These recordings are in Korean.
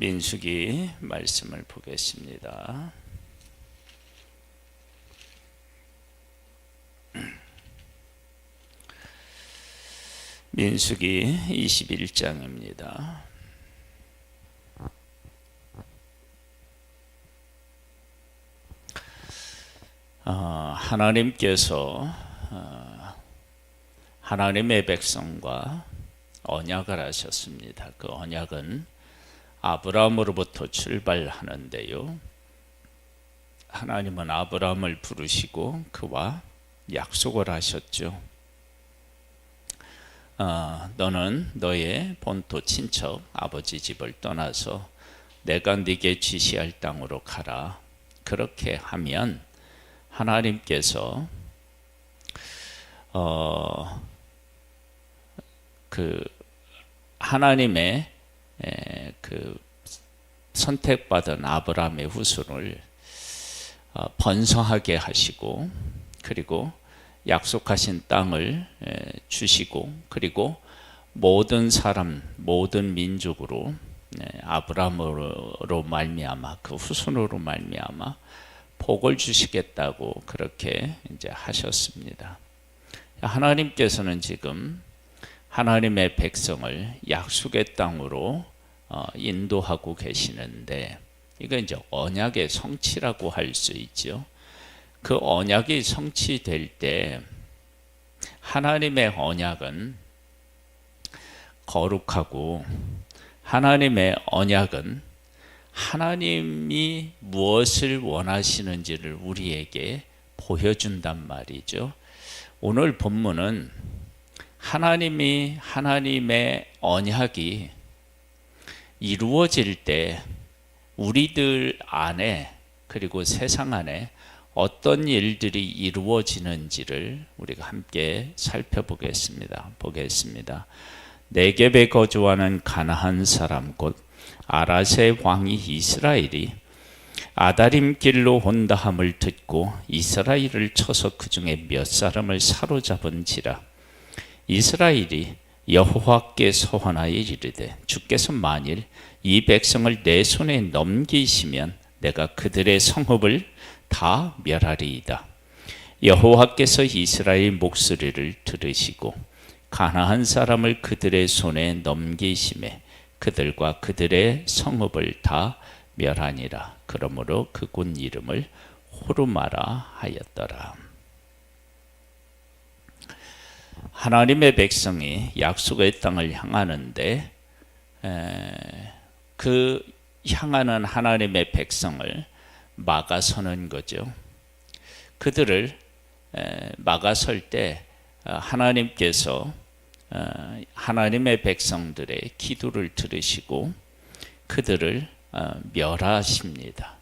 민수기 말씀을 보겠습니다. 민수기 21장입니다. 하나님께서 하나님의 백성과 언약을 하셨습니다. 그 언약은 아브라함으로부터 출발하는데요. 하나님은 아브라함을 부르시고 그와 약속을 하셨죠. 너는 너의 본토 친척 아버지 집을 떠나서 내가 네게 지시할 땅으로 가라. 그렇게 하면 하나님께서 하나님의 선택받은 아브라함의 후손을 번성하게 하시고, 그리고 약속하신 땅을 주시고, 그리고 모든 사람, 모든 민족으로 아브라함으로 말미암아, 그 후손으로 말미암아 복을 주시겠다고 그렇게 이제 하셨습니다. 하나님께서는 지금 하나님의 백성을 약속의 땅으로 인도하고 계시는데, 이거 이제 언약의 성취라고 할 수 있죠. 그 언약이 성취될 때 하나님의 언약은 거룩하고, 하나님의 언약은 하나님이 무엇을 원하시는지를 우리에게 보여준단 말이죠. 오늘 본문은 하나님의 언약이 이루어질 때 우리들 안에, 그리고 세상 안에 어떤 일들이 이루어지는지를 우리가 함께 살펴보겠습니다. 네겝에 거주하는 가나안 사람 곧 아라세 왕이 이스라엘이 아다림 길로 온다 함을 듣고 이스라엘을 쳐서 그 중에 몇 사람을 사로잡은지라. 이스라엘이 여호와께 서원하여 이르되 주께서 만일 이 백성을 내 손에 넘기시면 내가 그들의 성읍을 다 멸하리이다. 여호와께서 이스라엘 목소리를 들으시고 가나안 사람을 그들의 손에 넘기심에 그들과 그들의 성읍을 다 멸하니라. 그러므로 그곳 이름을 호르마라 하였더라. 하나님의 백성이 약속의 땅을 향하는데, 그 향하는 하나님의 백성을 막아서는 거죠. 그들을 막아설 때 하나님께서 하나님의 백성들의 기도를 들으시고 그들을 멸하십니다.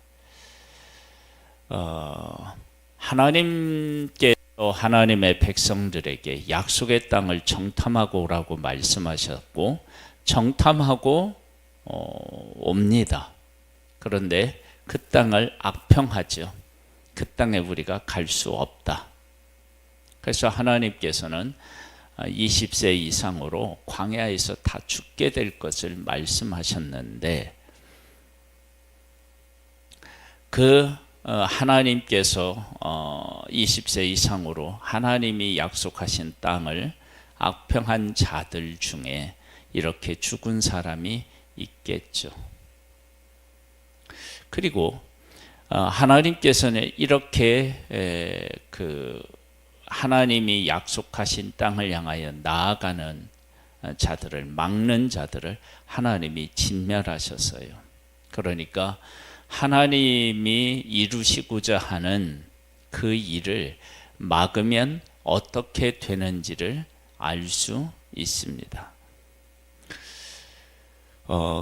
하나님께서 하나님의 백성들에게 약속의 땅을 정탐하고 오라고 말씀하셨고 정탐하고 옵니다. 그런데 그 땅을 악평하죠. 그 땅에 우리가 갈 수 없다. 그래서 하나님께서는 20세 이상으로 광야에서 다 죽게 될 것을 말씀하셨는데, 하나님께서 20세 이상으로 하나님이 약속하신 땅을 악평한 자들 중에 이렇게 죽은 사람이 있겠죠. 그리고 하나님께서는 이렇게 하나님이 약속하신 땅을 향하여 나아가는 자들을, 막는 자들을 하나님이 진멸하셨어요. 그러니까 하나님이 이루시고자 하는 그 일을 막으면 어떻게 되는지를 알 수 있습니다.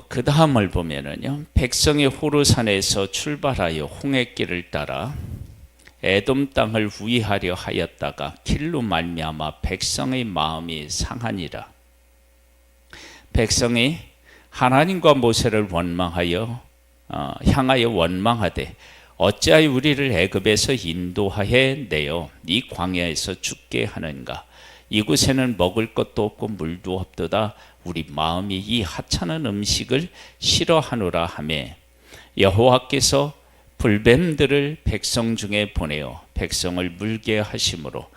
그 다음을 보면은요, 백성이 호르산에서 출발하여 홍해길을 따라 에돔 땅을 우위하려 하였다가 길로 말미암아 백성의 마음이 상하니라. 백성이 하나님과 모세를 향하여 원망하되 어찌하여 우리를 애굽에서 인도하여 내어 이 광야에서 죽게 하는가? 이곳에는 먹을 것도 없고 물도 없도다. 우리 마음이 이 하찮은 음식을 싫어하노라 하매 여호와께서 불뱀들을 백성 중에 보내어 백성을 물게 하심으로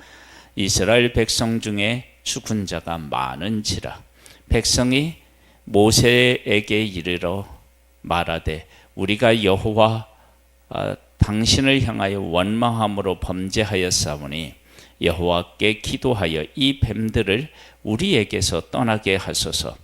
이스라엘 백성 중에 죽은 자가 많은지라. 백성이 모세에게 이르러 말하되 우리가 여호와 당신을 향하여 원망함으로 범죄하였사오니 여호와께 기도하여 이 뱀들을 우리에게서 떠나게 하소서.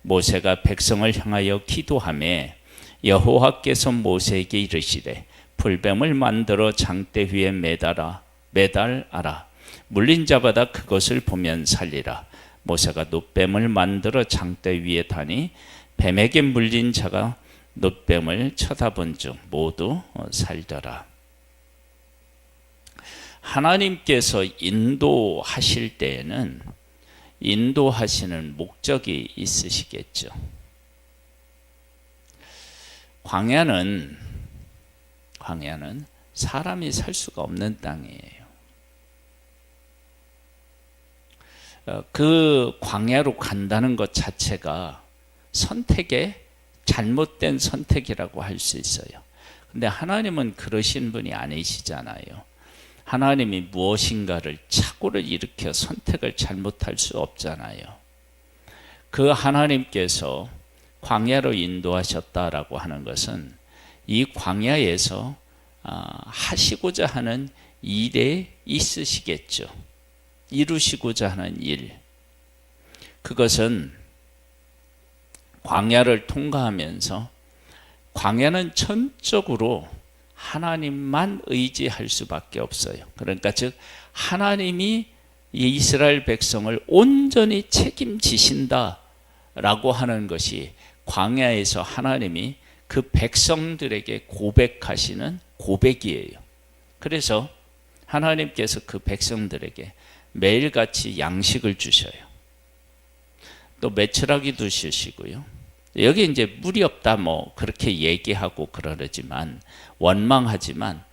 모세가 백성을 향하여 기도하매 여호와께서 모세에게 이르시되 불뱀을 만들어 장대 위에 매달아라. 물린 자마다 그것을 보면 살리라. 모세가 놋뱀을 만들어 장대 위에 다니 뱀에게 물린 자가 놋뱀을 쳐다본 중 모두 살더라. 하나님께서 인도하실 때에는 인도하시는 목적이 있으시겠죠. 광야는 사람이 살 수가 없는 땅이에요. 그 광야로 간다는 것 자체가 잘못된 선택이라고 할 수 있어요. 근데 하나님은 그러신 분이 아니시잖아요. 하나님이 무엇인가를 착오를 일으켜 선택을 잘못할 수 없잖아요. 그 하나님께서 광야로 인도하셨다라고 하는 것은 이 광야에서 하시고자 하는 일에 있으시겠죠. 이루시고자 하는 일. 그것은 광야를 통과하면서 광야는 전적으로 하나님만 의지할 수밖에 없어요. 그러니까 즉 하나님이 이스라엘 백성을 온전히 책임지신다라고 하는 것이 광야에서 하나님이 그 백성들에게 고백하시는 고백이에요. 그래서 하나님께서 그 백성들에게 매일같이 양식을 주셔요. 또 메추라기도 주시고요. 여기 이제 물이 없다 그렇게 얘기하고 그러지만 원망하지만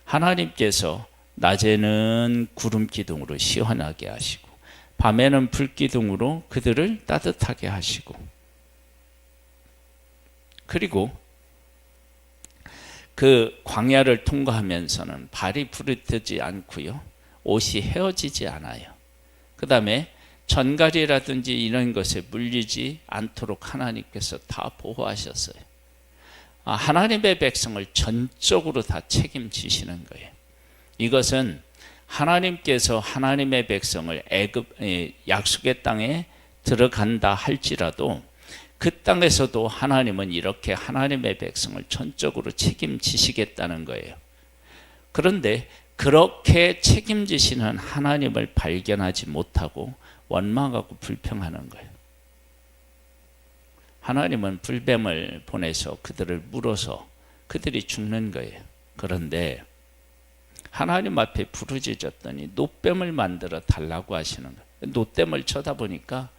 하나님께서 낮에는 구름 기둥으로 시원하게 하시고 밤에는 불 기둥으로 그들을 따뜻하게 하시고 그리고 그 광야를 통과하면서는 발이 부르트지 않고요. 옷이 헤어지지 않아요. 그 다음에 전갈이라든지 이런 것에 물리지 않도록 하나님께서 다 보호하셨어요. 하나님의 백성을 전적으로 다 책임지시는 거예요. 이것은 하나님께서 하나님의 백성을 약속의 땅에 들어간다 할지라도 그 땅에서도 하나님은 이렇게 하나님의 백성을 전적으로 책임지시겠다는 거예요. 그런데 그렇게 책임지시는 하나님을 발견하지 못하고 원망하고 불평하는 거예요. 하나님은 불뱀을 보내서 그들을 물어서 그들이 죽는 거예요. 그런데 하나님 앞에 부르짖었더니 놋뱀을 만들어 달라고 하시는 거예요. 놋뱀을 쳐다보니까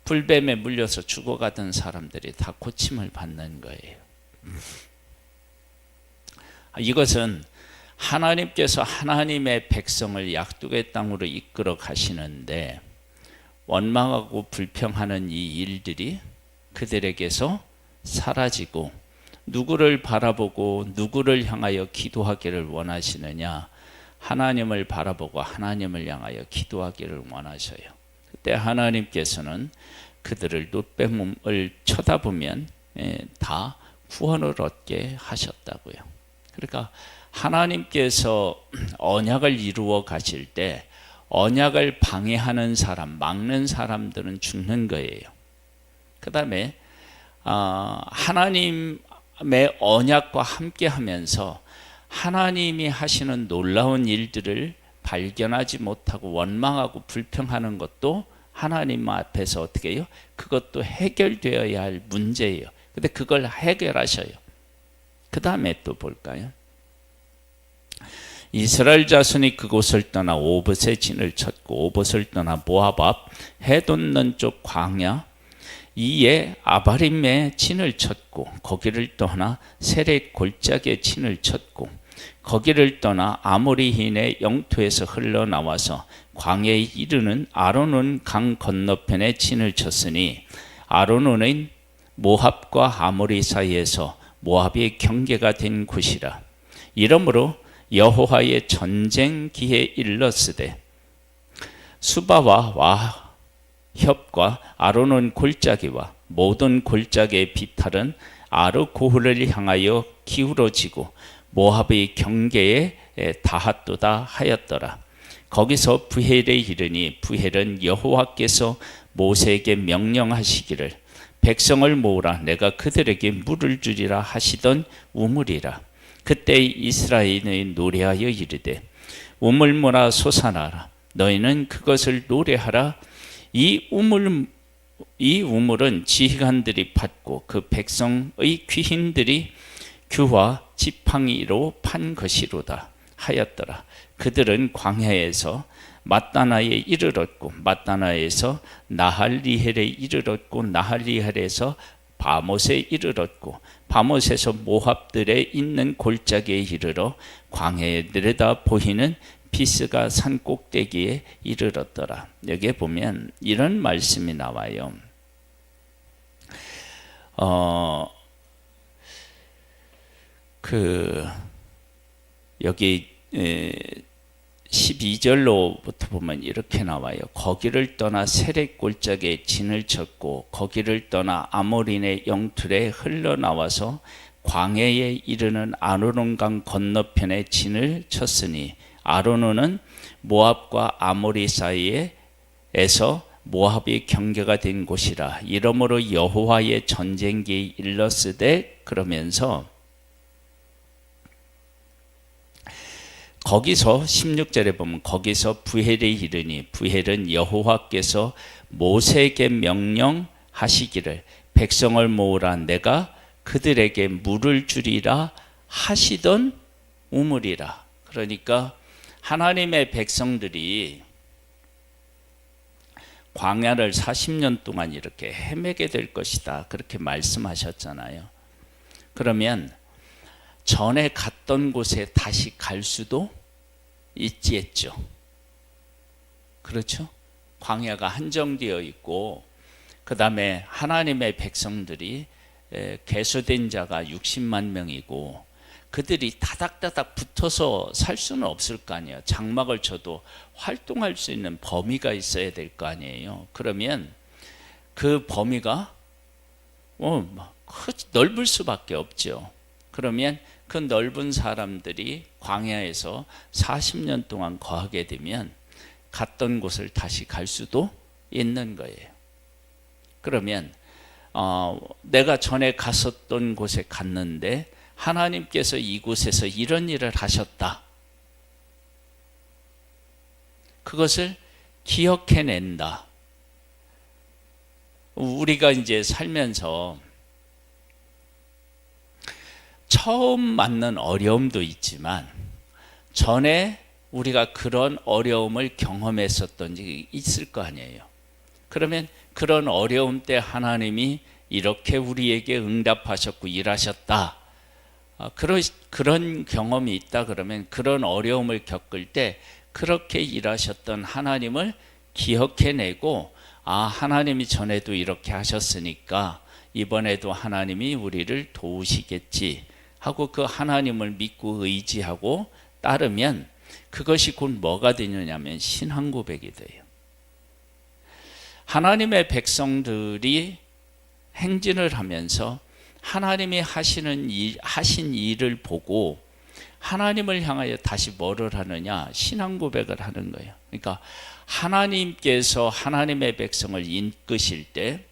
불뱀에 물려서 죽어가던 사람들이 다 고침을 받는 거예요. 이것은 하나님께서 하나님의 백성을 약속의 땅으로 이끌어 가시는데 원망하고 불평하는 이 일들이 그들에게서 사라지고 누구를 바라보고 누구를 향하여 기도하기를 원하시느냐? 하나님을 바라보고 하나님을 향하여 기도하기를 원하셔요. 그때 하나님께서는 그들을 놋뱀을 쳐다보면 다 구원을 얻게 하셨다고요. 그러니까 하나님께서 언약을 이루어 가실 때 언약을 방해하는 사람, 막는 사람들은 죽는 거예요. 그 다음에 하나님의 언약과 함께 하면서 하나님이 하시는 놀라운 일들을 발견하지 못하고 원망하고 불평하는 것도 하나님 앞에서 어떻게 해요? 그것도 해결되어야 할 문제예요. 근데 그걸 해결하셔요. 그 다음에 또 볼까요? 이스라엘 자손이 그곳을 떠나 오봇의 진을 쳤고 오봇을 떠나 모압 앞 해 돋는 쪽 광야 이에 아바림의 진을 쳤고 거기를 떠나 세렛 골짜기의 진을 쳤고 거기를 떠나 아모리인의 영토에서 흘러나와서 광야에 이르는 아르논 강 건너편에 진을 쳤으니 아르논은 모압과 아모리 사이에서 모압의 경계가 된 곳이라. 이러므로 여호와의 전쟁기에 일렀으되 수바와 와협과 아르논 골짜기와 모든 골짜기의 비탈은 아르고흐를 향하여 기울어지고 모압의 경계에 닿았도다 하였더라. 거기서 부엘에 이르니 부엘은 여호와께서 모세에게 명령하시기를 백성을 모으라 내가 그들에게 물을 주리라 하시던 우물이라. 그때 이스라엘이 노래하여 이르되 우물물아 솟아나라 너희는 그것을 노래하라. 이 우물은 지휘관들이 팠고 그 백성의 귀인들이 규와 지팡이로 판 것이로다 하였더라. 그들은 광야에서 mat다나에 이르렀고 mat다나에서 나할리헬에 이르렀고 나할리헬에서 바못에 이르렀고 바못에서 모압들에 있는 골짜기에 이르러 광야에 내려다 보이는 비스가 산 꼭대기에 이르렀더라. 여기에 보면 이런 말씀이 나와요. 여기 12절로부터 보면 이렇게 나와요. 거기를 떠나 세렉 골짜기에 진을 쳤고 거기를 떠나 아모린의 영틀에 흘러나와서 광야에 이르는 아르논강 건너편에 진을 쳤으니 아르논은 모압과 아모리 사이에서 모압의 경계가 된 곳이라. 이러므로 여호와의 전쟁기에 일렀으되 그러면서 거기서 16절에 보면 거기서 부엘에 이르니 부엘은 여호와께서 모세에게 명령하시기를 백성을 모으라 내가 그들에게 물을 주리라 하시던 우물이라. 그러니까 하나님의 백성들이 광야를 40년 동안 이렇게 헤매게 될 것이다 그렇게 말씀하셨잖아요. 그러면 전에 갔던 곳에 다시 갈 수도 있지 했죠. 그렇죠? 광야가 한정되어 있고 그 다음에 하나님의 백성들이 개수된 자가 60만 명이고 그들이 다닥다닥 붙어서 살 수는 없을 거 아니에요. 장막을 쳐도 활동할 수 있는 범위가 있어야 될 거 아니에요. 그러면 그 범위가 넓을 수밖에 없죠. 그러면 그 넓은 사람들이 광야에서 40년 동안 거하게 되면 갔던 곳을 다시 갈 수도 있는 거예요. 그러면 내가 전에 갔었던 곳에 갔는데 하나님께서 이곳에서 이런 일을 하셨다. 그것을 기억해낸다. 우리가 이제 살면서 처음 맞는 어려움도 있지만 전에 우리가 그런 어려움을 경험했었던 적이 있을 거 아니에요. 그러면 그런 어려움 때 하나님이 이렇게 우리에게 응답하셨고 일하셨다. 그런 경험이 있다 그러면 그런 어려움을 겪을 때 그렇게 일하셨던 하나님을 기억해내고 하나님이 전에도 이렇게 하셨으니까 이번에도 하나님이 우리를 도우시겠지 하고 그 하나님을 믿고 의지하고 따르면 그것이 곧 뭐가 되느냐면 신앙 고백이 돼요. 하나님의 백성들이 행진을 하면서 하나님이 하신 일을 보고 하나님을 향하여 다시 뭐를 하느냐? 신앙 고백을 하는 거예요. 그러니까 하나님께서 하나님의 백성을 이끄실 때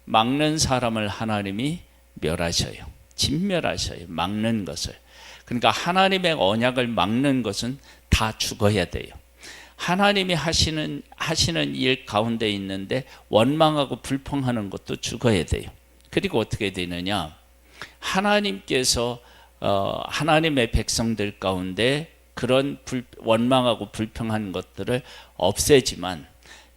막는 사람을 하나님이 멸하셔요. 진멸하셔요. 막는 것을. 그러니까 하나님의 언약을 막는 것은 다 죽어야 돼요. 하나님이 하시는 일 가운데 있는데 원망하고 불평하는 것도 죽어야 돼요. 그리고 어떻게 되느냐? 하나님께서 하나님의 백성들 가운데 그런 원망하고 불평하는 것들을 없애지만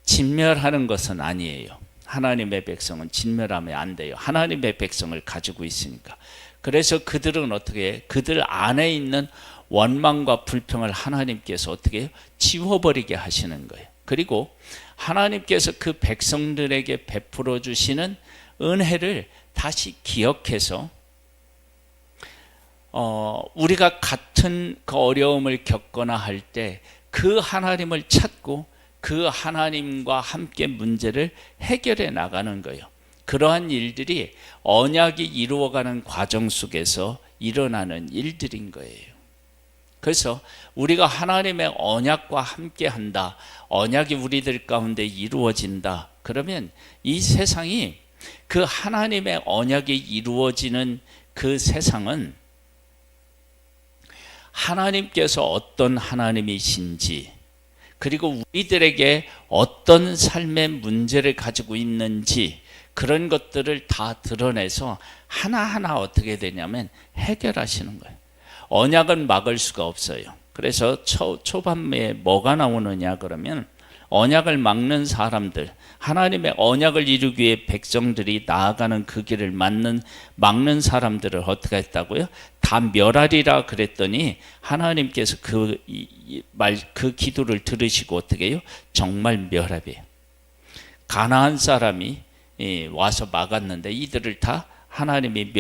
진멸하는 것은 아니에요. 하나님의 백성은 진멸하면 안 돼요. 하나님의 백성을 가지고 있으니까. 그래서 그들은 어떻게 해요? 그들 안에 있는 원망과 불평을 하나님께서 어떻게 해요? 지워버리게 하시는 거예요. 그리고 하나님께서 그 백성들에게 베풀어 주시는 은혜를 다시 기억해서 우리가 같은 그 어려움을 겪거나 할 때 그 하나님을 찾고 그 하나님과 함께 문제를 해결해 나가는 거예요. 그러한 일들이 언약이 이루어가는 과정 속에서 일어나는 일들인 거예요. 그래서 우리가 하나님의 언약과 함께 한다, 언약이 우리들 가운데 이루어진다, 그러면 이 세상이 그 하나님의 언약이 이루어지는 그 세상은 하나님께서 어떤 하나님이신지, 그리고 우리들에게 어떤 삶의 문제를 가지고 있는지, 그런 것들을 다 드러내서 하나하나 어떻게 되냐면 해결하시는 거예요. 언약은 막을 수가 없어요. 그래서 초반에 뭐가 나오느냐 그러면, 언약을 막는 사람들, 하나님의 언약을 이루기 위해 백성들이 나아가는 그 길을 막는 사람들을 어떻게 했다고요? 다 멸하리라 그랬더니 하나님께서 그 기도를 들으시고 어떻게 해요? 정말 멸하래요. 가나안 사람이 와서 막았는데 이들을 다 하나님이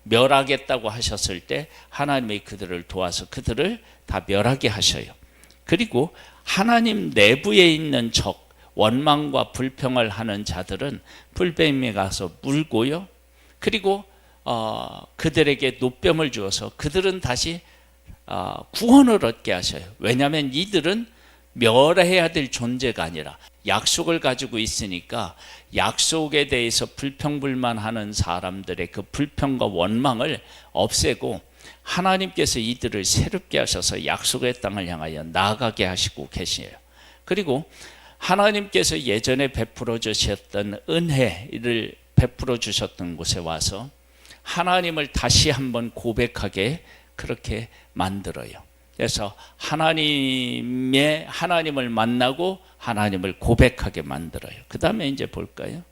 멸하겠다고 하셨을 때 하나님이 그들을 도와서 그들을 다 멸하게 하셔요. 그리고 하나님 내부에 있는 적, 원망과 불평을 하는 자들은 불뱀에 가서 물고요. 그리고 그들에게 노뱀을 주어서 그들은 다시 구원을 얻게 하셔요. 왜냐하면 이들은 멸해야 될 존재가 아니라 약속을 가지고 있으니까 약속에 대해서 불평불만하는 사람들의 그 불평과 원망을 없애고 하나님께서 이들을 새롭게 하셔서 약속의 땅을 향하여 나아가게 하시고 계시에요. 그리고 하나님께서 예전에 베풀어 주셨던 은혜를 베풀어 주셨던 곳에 와서 하나님을 다시 한번 고백하게 그렇게 만들어요. 그래서 하나님을 만나고 하나님을 고백하게 만들어요. 그 다음에 이제 볼까요?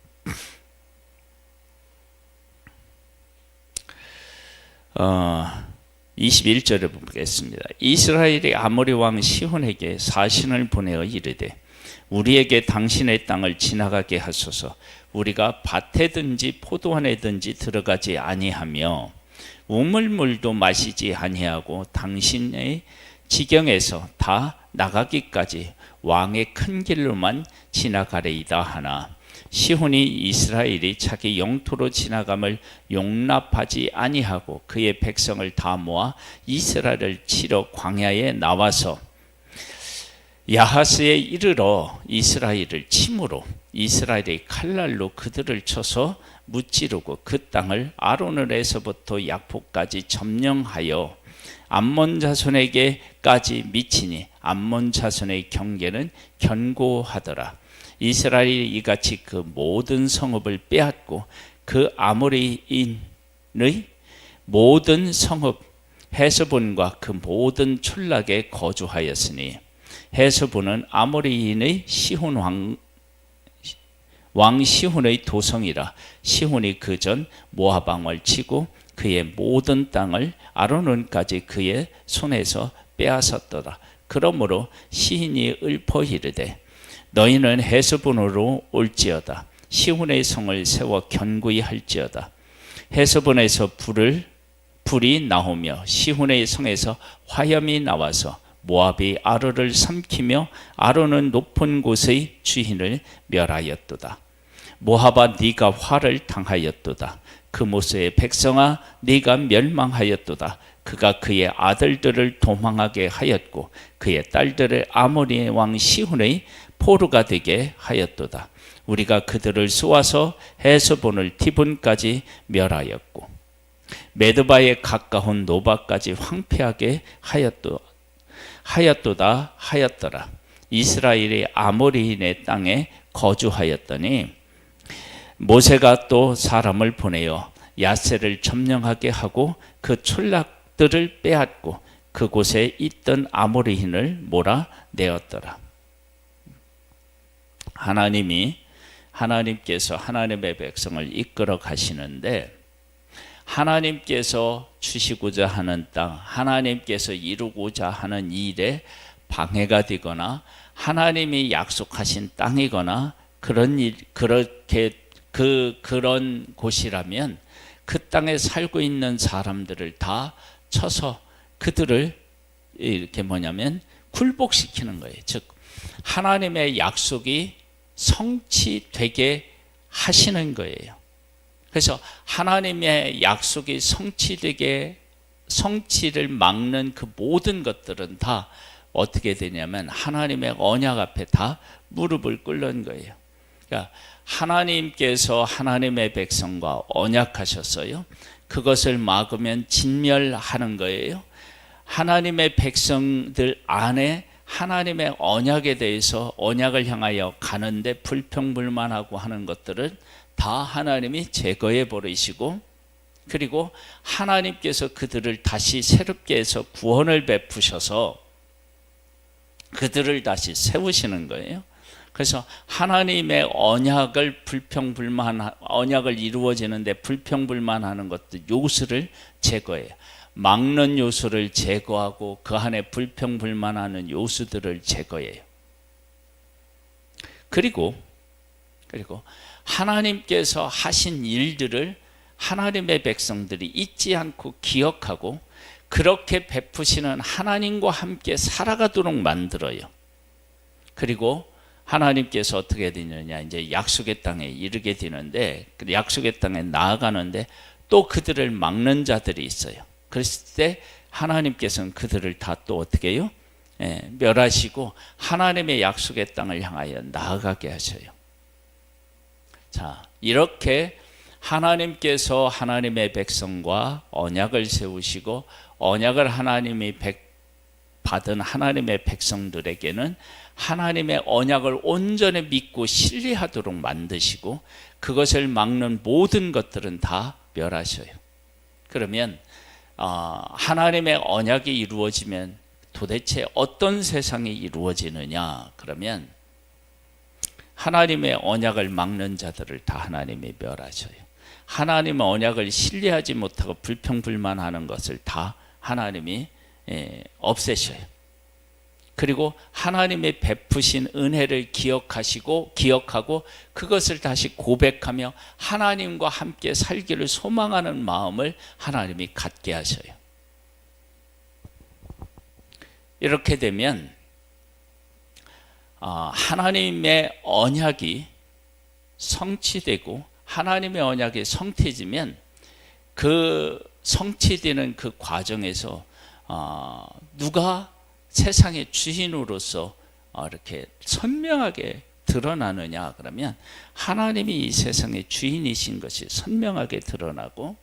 21절을 보겠습니다. 이스라엘이 아모리 왕 시혼에게 사신을 보내어 이르되 우리에게 당신의 땅을 지나가게 하소서. 우리가 밭에든지 포도원에든지 들어가지 아니하며 우물물도 마시지 아니하고 당신의 지경에서 다 나가기까지 왕의 큰 길로만 지나가리이다 하나 시혼이 이스라엘이 자기 영토로 지나감을 용납하지 아니하고 그의 백성을 다 모아 이스라엘을 치러 광야에 나와서 야하스에 이르러 이스라엘을 치므로 이스라엘이 칼날로 그들을 쳐서 무찌르고 그 땅을 아로늘에서부터 약포까지 점령하여 암몬 자손에게까지 미치니 암몬 자손의 경계는 견고하더라. 이스라엘이 이같이 그 모든 성읍을 빼앗고 그 아모리인의 모든 성읍 헤스본과 그 모든 촌락에 거주하였으니 헤스본은 아모리인의 시혼 왕 시혼의 도성이라. 시혼이 그전 모압 왕을 치고 그의 모든 땅을 아르논까지 그의 손에서 빼앗았더라. 그러므로 시인이 읊어 이르되 너희는 헤스본으로 올지어다. 시혼의 성을 세워 견고히 할지어다. 헤스본에서 불이 나오며 시혼의 성에서 화염이 나와서 모압이 아르를 삼키며 아르는 높은 곳의 주인을 멸하였도다. 모압아 네가 화를 당하였도다. 그모스의 백성아 네가 멸망하였도다. 그가 그의 아들들을 도망하게 하였고 그의 딸들을 아모리의 왕 시혼의 포로가 되게 하였도다. 우리가 그들을 쏘아서 헤스본을 디본까지 멸하였고 메드바에 가까운 노바까지 황폐하게 하였더라. 이스라엘이 아모리인의 땅에 거주하였더니 모세가 또 사람을 보내어 야세를 점령하게 하고 그 촌락들을 빼앗고 그곳에 있던 아모리인을 몰아내었더라. 하나님께서 하나님의 백성을 이끌어 가시는데 하나님께서 주시고자 하는 땅, 하나님께서 이루고자 하는 일에 방해가 되거나 하나님이 약속하신 땅이거나 그런 일, 그렇게 그런 곳이라면 그 땅에 살고 있는 사람들을 다 쳐서 그들을 이렇게 굴복시키는 거예요. 즉 하나님의 약속이 성취되게 하시는 거예요. 그래서 하나님의 약속이 성취를 막는 그 모든 것들은 다 어떻게 되냐면 하나님의 언약 앞에 다 무릎을 꿇는 거예요. 그러니까 하나님께서 하나님의 백성과 언약하셨어요. 그것을 막으면 진멸하는 거예요. 하나님의 백성들 안에 하나님의 언약에 대해서 언약을 향하여 가는데 불평불만하고 하는 것들은 다 하나님이 제거해 버리시고, 그리고 하나님께서 그들을 다시 새롭게 해서 구원을 베푸셔서 그들을 다시 세우시는 거예요. 그래서 하나님의 언약을 언약을 이루어지는데 불평불만하는 것들 요소를 제거해요. 막는 요소를 제거하고 그 안에 불평불만하는 요소들을 제거해요. 그리고 하나님께서 하신 일들을 하나님의 백성들이 잊지 않고 기억하고 그렇게 베푸시는 하나님과 함께 살아가도록 만들어요. 그리고 하나님께서 어떻게 되느냐, 이제 약속의 땅에 이르게 되는데, 약속의 땅에 나아가는데 또 그들을 막는 자들이 있어요. 그랬을 때 하나님께서는 그들을 다 또 어떻게 해요? 멸하시고 하나님의 약속의 땅을 향하여 나아가게 하셔요. 자, 이렇게 하나님께서 하나님의 백성과 언약을 세우시고 언약을 하나님이 받은 하나님의 백성들에게는 하나님의 언약을 온전히 믿고 신뢰하도록 만드시고 그것을 막는 모든 것들은 다 멸하셔요. 그러면 하나님의 언약이 이루어지면 도대체 어떤 세상이 이루어지느냐? 그러면 하나님의 언약을 막는 자들을 다 하나님이 멸하셔요. 하나님의 언약을 신뢰하지 못하고 불평불만하는 것을 다 하나님이 없애셔요. 그리고 하나님의 베푸신 은혜를 기억하고 그것을 다시 고백하며 하나님과 함께 살기를 소망하는 마음을 하나님이 갖게 하셔요. 이렇게 되면 하나님의 언약이 성취되고 하나님의 언약이 성취되면 그 성취되는 그 과정에서 누가 세상의 주인으로서 이렇게 선명하게 드러나느냐 그러면 하나님이 이 세상의 주인이신 것이 선명하게 드러나고,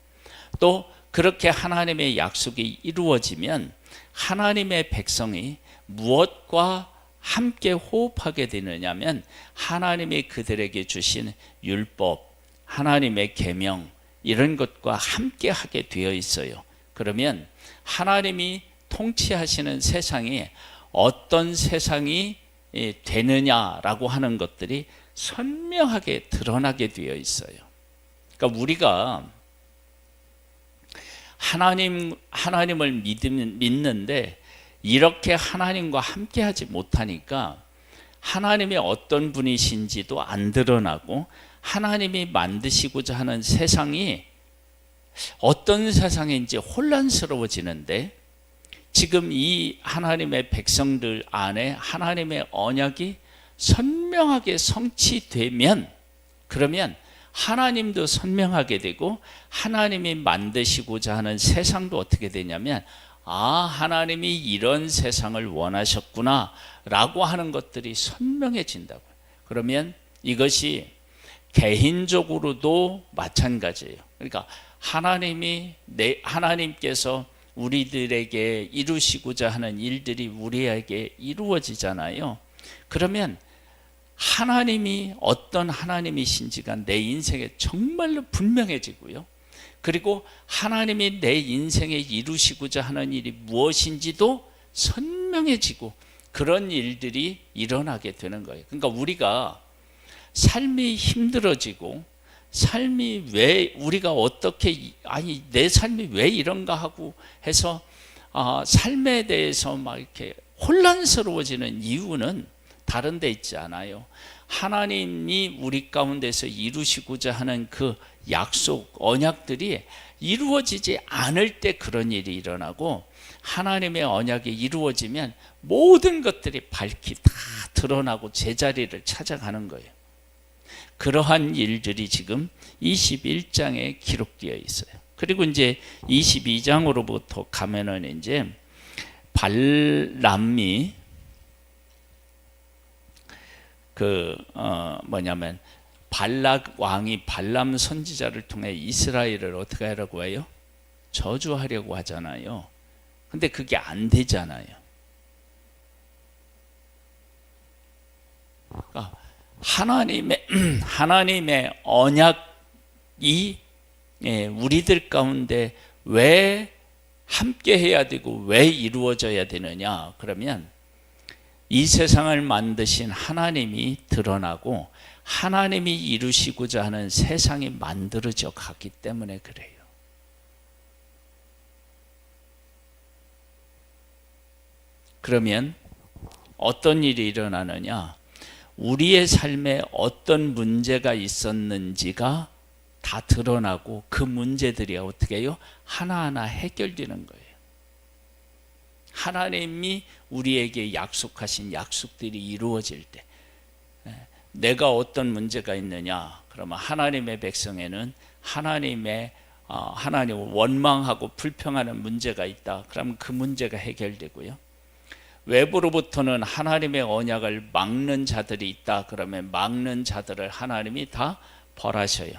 또 그렇게 하나님의 약속이 이루어지면 하나님의 백성이 무엇과 함께 호흡하게 되느냐면 하나님이 그들에게 주신 율법, 하나님의 계명 이런 것과 함께 하게 되어 있어요. 그러면 하나님이 통치하시는 세상이 어떤 세상이 되느냐라고 하는 것들이 선명하게 드러나게 되어 있어요. 그러니까 우리가 하나님을 믿는데 이렇게 하나님과 함께 하지 못하니까 하나님이 어떤 분이신지도 안 드러나고 하나님이 만드시고자 하는 세상이 어떤 세상인지 혼란스러워지는데, 지금 이 하나님의 백성들 안에 하나님의 언약이 선명하게 성취되면, 그러면 하나님도 선명하게 되고 하나님이 만드시고자 하는 세상도 어떻게 되냐면 하나님이 이런 세상을 원하셨구나 라고 하는 것들이 선명해진다고요. 그러면 이것이 개인적으로도 마찬가지예요. 그러니까 하나님께서 우리들에게 이루시고자 하는 일들이 우리에게 이루어지잖아요. 그러면 하나님이 어떤 하나님이신지가 내 인생에 정말로 분명해지고요. 그리고 하나님이 내 인생에 이루시고자 하는 일이 무엇인지도 선명해지고 그런 일들이 일어나게 되는 거예요. 그러니까 우리가 삶이 힘들어지고 삶이 왜 우리가 어떻게 아니 내 삶이 왜 이런가 하고 해서 삶에 대해서 막 이렇게 혼란스러워지는 이유는 다른 데 있지 않아요. 하나님이 우리 가운데서 이루시고자 하는 그 약속, 언약들이 이루어지지 않을 때 그런 일이 일어나고, 하나님의 언약이 이루어지면 모든 것들이 밝히 다 드러나고 제자리를 찾아가는 거예요. 그러한 일들이 지금 21장에 기록되어 있어요. 그리고 이제 22장으로부터 가면은 이제 발람이 뭐냐면 발락 왕이 발람 선지자를 통해 이스라엘을 어떻게 하라고 해요? 저주하려고 하잖아요. 근데 그게 안 되잖아요. 그러니까 하나님의 언약이 우리들 가운데 왜 함께 해야 되고 왜 이루어져야 되느냐? 그러면 이 세상을 만드신 하나님이 드러나고 하나님이 이루시고자 하는 세상이 만들어져 갔기 때문에 그래요. 그러면 어떤 일이 일어나느냐? 우리의 삶에 어떤 문제가 있었는지가 다 드러나고 그 문제들이 어떻게 해요? 하나하나 해결되는 거예요. 하나님이 우리에게 약속하신 약속들이 이루어질 때, 내가 어떤 문제가 있느냐? 그러면 하나님의 백성에는 하나님을 원망하고 불평하는 문제가 있다. 그러면 그 문제가 해결되고요. 외부로부터는 하나님의 언약을 막는 자들이 있다. 그러면 막는 자들을 하나님이 다 벌하셔요.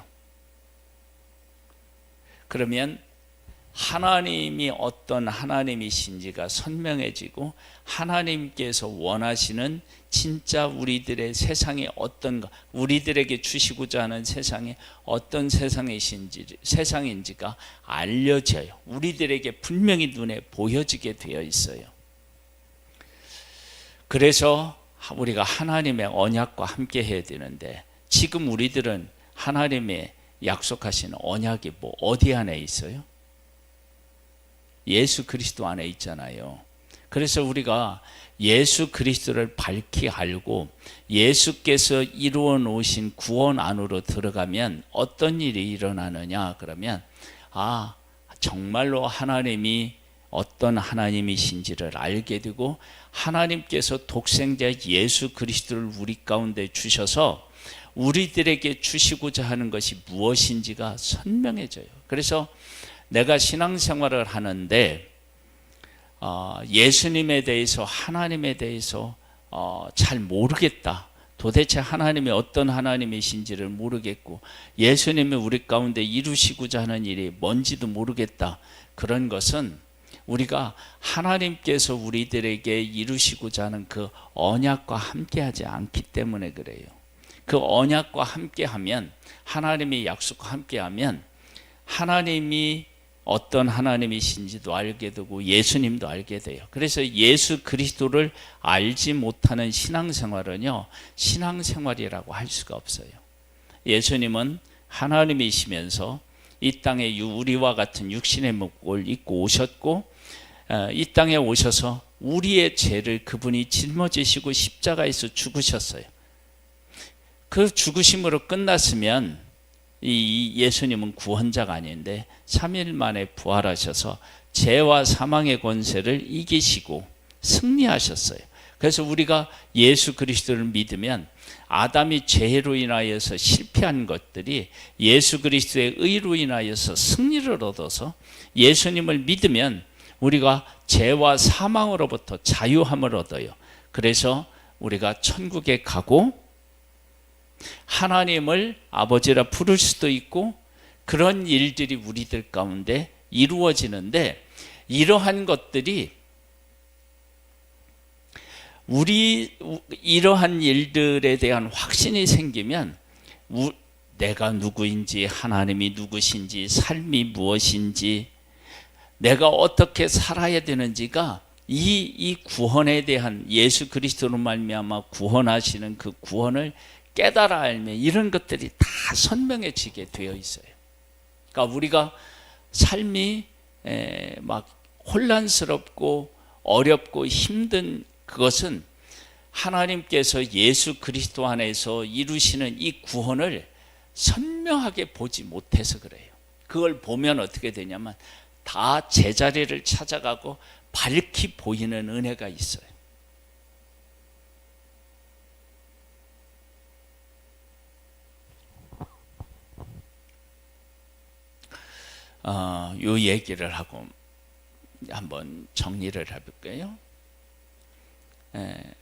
그러면 하나님이 어떤 하나님이신지가 선명해지고, 하나님께서 원하시는 진짜 우리들의 세상이 어떤가, 우리들에게 주시고자 하는 세상이 어떤 세상인지가 알려져요. 우리들에게 분명히 눈에 보여지게 되어 있어요. 그래서 우리가 하나님의 언약과 함께 해야 되는데, 지금 우리들은 하나님의 약속하신 언약이 어디 안에 있어요? 예수 그리스도 안에 있잖아요. 그래서 우리가 예수 그리스도를 밝히 알고 예수께서 이루어 놓으신 구원 안으로 들어가면 어떤 일이 일어나느냐? 그러면 정말로 하나님이 어떤 하나님이신지를 알게 되고, 하나님께서 독생자 예수 그리스도를 우리 가운데 주셔서 우리들에게 주시고자 하는 것이 무엇인지가 선명해져요. 그래서 내가 신앙생활을 하는데 예수님에 대해서, 하나님에 대해서 잘 모르겠다. 도대체 하나님이 어떤 하나님이신지를 모르겠고, 예수님이 우리 가운데 이루시고자 하는 일이 뭔지도 모르겠다. 그런 것은 우리가 하나님께서 우리들에게 이루시고자 하는 그 언약과 함께하지 않기 때문에 그래요. 그 언약과 함께하면, 하나님의 약속과 함께하면 하나님이 어떤 하나님이신지도 알게 되고 예수님도 알게 돼요. 그래서 예수 그리스도를 알지 못하는 신앙생활은요, 신앙생활이라고 할 수가 없어요. 예수님은 하나님이시면서 이 땅에 우리와 같은 육신의 몸을 입고 오셨고, 이 땅에 오셔서 우리의 죄를 그분이 짊어지시고 십자가에서 죽으셨어요. 그 죽으심으로 끝났으면 이 예수님은 구원자가 아닌데 3일 만에 부활하셔서 죄와 사망의 권세를 이기시고 승리하셨어요. 그래서 우리가 예수 그리스도를 믿으면 아담이 죄로 인하여서 실패한 것들이 예수 그리스도의 의로 인하여서 승리를 얻어서, 예수님을 믿으면 우리가 죄와 사망으로부터 자유함을 얻어요. 그래서 우리가 천국에 가고 하나님을 아버지라 부를 수도 있고, 그런 일들이 우리들 가운데 이루어지는데, 이러한 것들이 이러한 일들에 대한 확신이 생기면 내가 누구인지, 하나님이 누구신지, 삶이 무엇인지, 내가 어떻게 살아야 되는지가 이 구원에 대한, 예수 그리스도로 말미암아 구원하시는 그 구원을 깨달아 알면 이런 것들이 다 선명해지게 되어 있어요. 그러니까 우리가 삶이 막 혼란스럽고 어렵고 힘든 그것은 하나님께서 예수 그리스도 안에서 이루시는 이 구원을 선명하게 보지 못해서 그래요. 그걸 보면 어떻게 되냐면 다 제자리를 찾아가고 밝히 보이는 은혜가 있어요. 요 얘기를 하고 한번 정리를 해볼게요.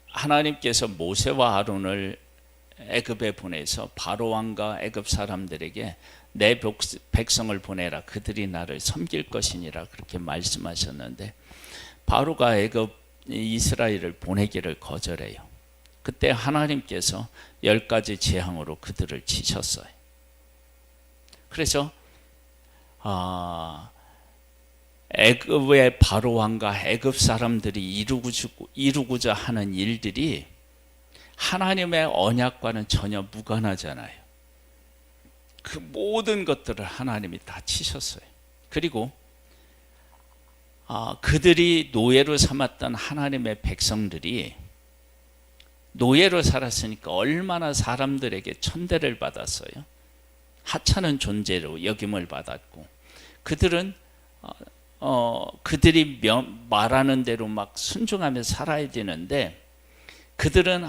하나님께서 모세와 아론을 애굽에 보내서 바로 왕과 애굽 사람들에게 내 백성을 보내라, 그들이 나를 섬길 것이니라 그렇게 말씀하셨는데 바로가 애굽 이스라엘을 보내기를 거절해요. 그때 하나님께서 10가지 재앙으로 그들을 치셨어요. 그래서 애굽의 바로 왕과 애굽 사람들이 이루고자 하는 일들이 하나님의 언약과는 전혀 무관하잖아요. 그 모든 것들을 하나님이 다 치셨어요. 그리고 그들이 노예로 삼았던 하나님의 백성들이 노예로 살았으니까 얼마나 사람들에게 천대를 받았어요. 하찮은 존재로 여김을 받았고, 그들은 그들이 말하는 대로 막 순종하며 살아야 되는데 그들은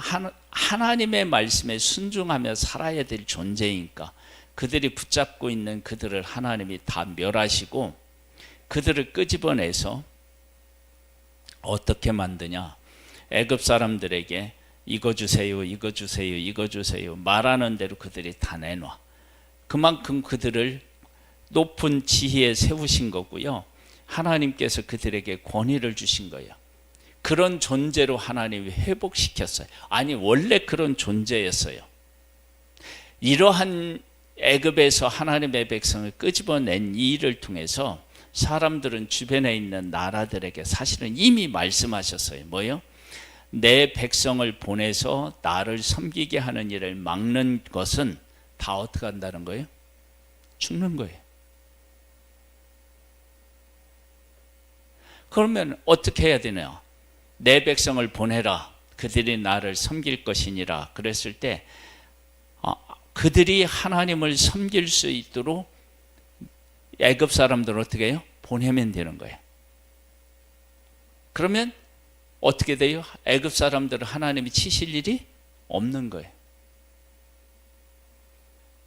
하나님의 말씀에 순종하며 살아야 될 존재이니까 그들이 붙잡고 있는 그들을 하나님이 다 멸하시고 그들을 끄집어내서 어떻게 만드냐, 애굽 사람들에게 이거 주세요, 이거 주세요, 이거 주세요 말하는 대로 그들이 다 내놔. 그만큼 그들을 높은 지혜에 세우신 거고요. 하나님께서 그들에게 권위를 주신 거예요. 그런 존재로 하나님이 회복시켰어요. 아니 원래 그런 존재였어요. 이러한 애굽에서 하나님의 백성을 끄집어낸 이 일을 통해서 사람들은 주변에 있는 나라들에게 사실은 이미 말씀하셨어요. 뭐요? 내 백성을 보내서 나를 섬기게 하는 일을 막는 것은 다 어떻게 한다는 거예요? 죽는 거예요. 그러면 어떻게 해야 되냐? 내 백성을 보내라. 그들이 나를 섬길 것이니라. 그랬을 때 그들이 하나님을 섬길 수 있도록 애굽 사람들을 어떻게 해요? 보내면 되는 거예요. 그러면 어떻게 돼요? 애굽 사람들을 하나님이 치실 일이 없는 거예요.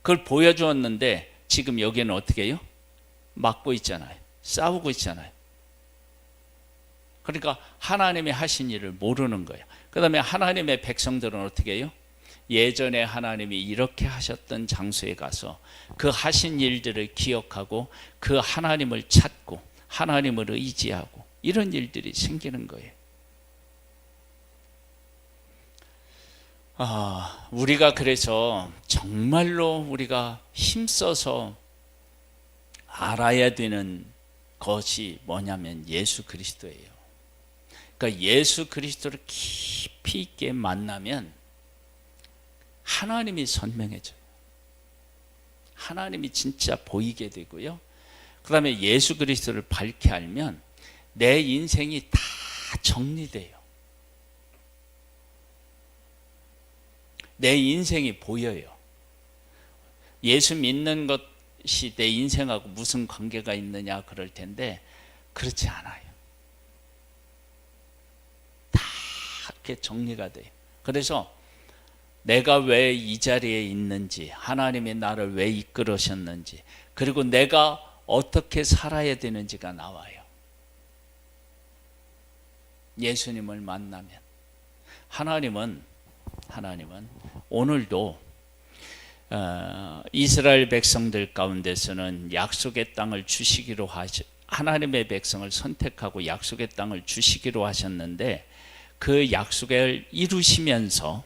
그걸 보여주었는데 지금 여기는 어떻게 해요? 막고 있잖아요. 싸우고 있잖아요. 그러니까 하나님이 하신 일을 모르는 거예요. 그 다음에 하나님의 백성들은 어떻게 해요? 예전에 하나님이 이렇게 하셨던 장소에 가서 그 하신 일들을 기억하고 그 하나님을 찾고 하나님을 의지하고 이런 일들이 생기는 거예요. 우리가 그래서 정말로 우리가 힘써서 알아야 되는 것이 뭐냐면 예수 그리스도예요. 그러니까 예수 그리스도를 깊이 있게 만나면 하나님이 선명해져요. 하나님이 진짜 보이게 되고요. 그 다음에 예수 그리스도를 밝게 알면 내 인생이 다 정리돼요. 내 인생이 보여요. 예수 믿는 것이 내 인생하고 무슨 관계가 있느냐 그럴 텐데 그렇지 않아요. 다 이렇게 정리가 돼요. 그래서 내가 왜 이 자리에 있는지, 하나님이 나를 왜 이끌으셨는지, 그리고 내가 어떻게 살아야 되는지가 나와요. 예수님을 만나면 하나님은 오늘도 이스라엘 백성들 가운데서는 약속의 땅을 주시기로 하나님의 백성을 선택하고 약속의 땅을 주시기로 하셨는데 그 약속을 이루시면서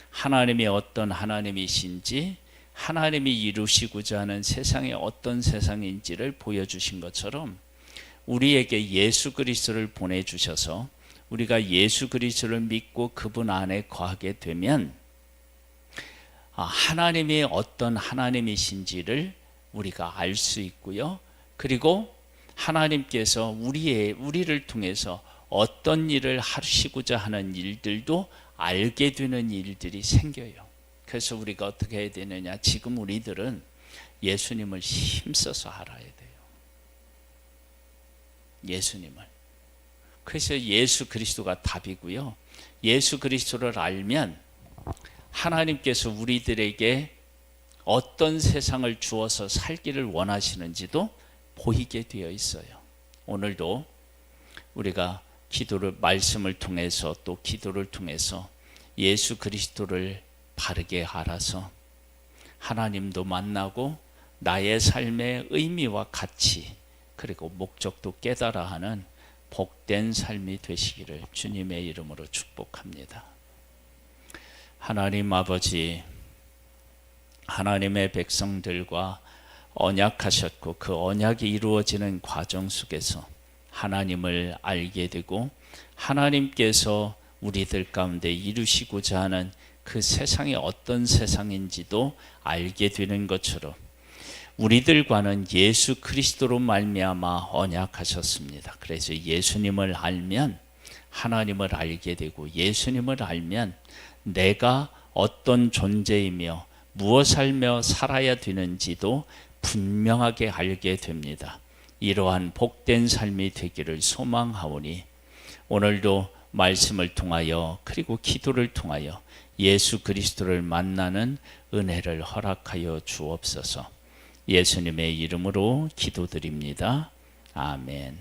하나님이 어떤 하나님이신지, 하나님이 이루시고자 하는 세상이 어떤 세상인지를 보여주신 것처럼 우리에게 예수 그리스도를 보내주셔서 우리가 예수 그리스도를 믿고 그분 안에 거하게 되면 하나님이 어떤 하나님이신지를 우리가 알 수 있고요. 그리고 하나님께서 우리를 통해서 어떤 일을 하시고자 하는 일들도 알게 되는 일들이 생겨요. 그래서 우리가 어떻게 해야 되느냐? 지금 우리들은 예수님을 힘써서 알아야 돼요. 예수님을. 그래서 예수 그리스도가 답이고요. 예수 그리스도를 알면 하나님께서 우리들에게 어떤 세상을 주어서 살기를 원하시는지도 보이게 되어 있어요. 오늘도 우리가 말씀을 통해서 또 기도를 통해서 예수 그리스도를 바르게 알아서 하나님도 만나고 나의 삶의 의미와 가치 그리고 목적도 깨달아 하는 복된 삶이 되시기를 주님의 이름으로 축복합니다. 하나님 아버지, 하나님의 백성들과 언약하셨고 그 언약이 이루어지는 과정 속에서 하나님을 알게 되고 하나님께서 우리들 가운데 이루시고자 하는 그 세상이 어떤 세상인지도 알게 되는 것처럼 우리들과는 예수 그리스도로 말미암아 언약하셨습니다. 그래서 예수님을 알면 하나님을 알게 되고 예수님을 알면 내가 어떤 존재이며 무엇을 하며 살아야 되는지도 분명하게 알게 됩니다. 이러한 복된 삶이 되기를 소망하오니 오늘도 말씀을 통하여 그리고 기도를 통하여 예수 그리스도를 만나는 은혜를 허락하여 주옵소서. 예수님의 이름으로 기도드립니다. 아멘.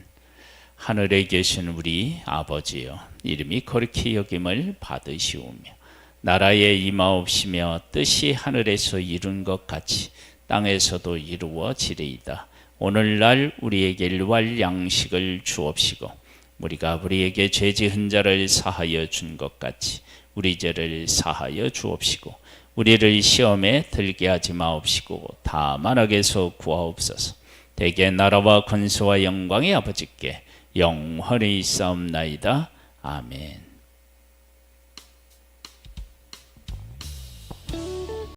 하늘에 계신 우리 아버지여, 이름이 거룩히 여김을 받으시오며 나라에 임하옵시며 뜻이 하늘에서 이룬 것 같이 땅에서도 이루어지리이다. 오늘날 우리에게 일할 양식을 주옵시고 우리가 우리에게 죄 지은 자를 사하여 준 것 같이 우리 죄를 사하여 주옵시고 우리를 시험에 들게 하지 마옵시고 다만 악에서 구하옵소서. 대개 나라와 권세와 영광이 아버지께 영원히 있사옵나이다. 아멘.